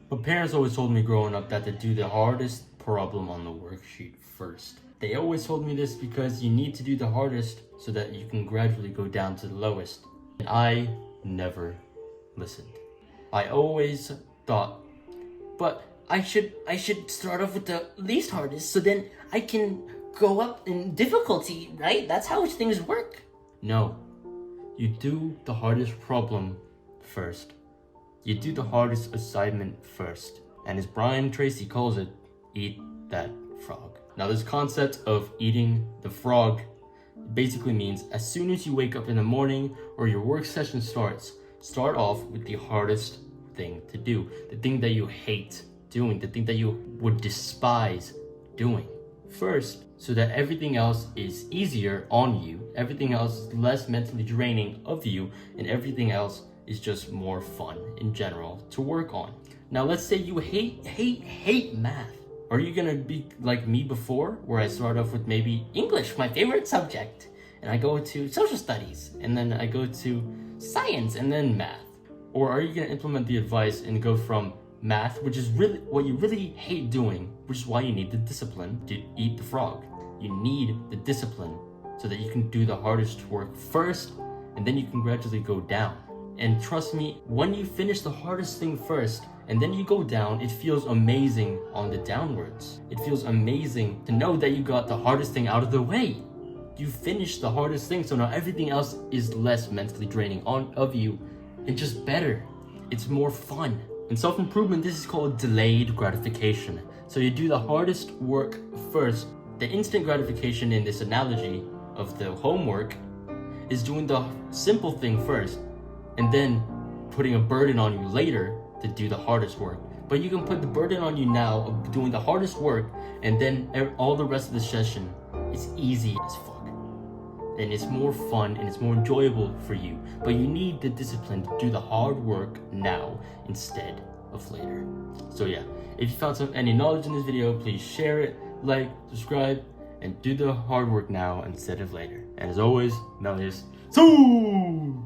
But parents always told me growing up that to do the hardest problem on the worksheet first. They always told me this because you need to do the hardest so that you can gradually go down to the lowest. And I never listened. I always thought, but I should start off with the least hardest so then I can go up in difficulty, right? That's how things work. No. You do the hardest problem first. You do the hardest assignment first. And as Brian Tracy calls it, eat that frog. Now this concept of eating the frog basically means as soon as you wake up in the morning or your work session starts, start off with the hardest thing to do. The thing that you hate doing, the thing that you would despise doing first, so that everything else is easier on you, everything else is less mentally draining of you, and everything else is just more fun in general to work on. Now let's say you hate math. Are you gonna be like me before, where I start off with maybe English, my favorite subject, and I go to social studies, and then I go to science, and then math? Or are you gonna implement the advice and go from math, which is really what you really hate doing, which is why you need the discipline to eat the frog. You need the discipline so that you can do the hardest work first, and then you can gradually go down. And trust me, when you finish the hardest thing first, and then you go down, it feels amazing on the downwards. It feels amazing to know that you got the hardest thing out of the way. You finished the hardest thing, so now everything else is less mentally draining of you and just better. It's more fun. In self-improvement, this is called delayed gratification. So you do the hardest work first. The instant gratification in this analogy of the homework is doing the simple thing first and then putting a burden on you later to do the hardest work. But you can put the burden on you now of doing the hardest work, and then all the rest of the session is easy as fuck. And it's more fun and it's more enjoyable for you. But you need the discipline to do the hard work now instead of later. So yeah, if you found any knowledge in this video, please share it, like, subscribe, and do the hard work now instead of later. And as always, Melius, so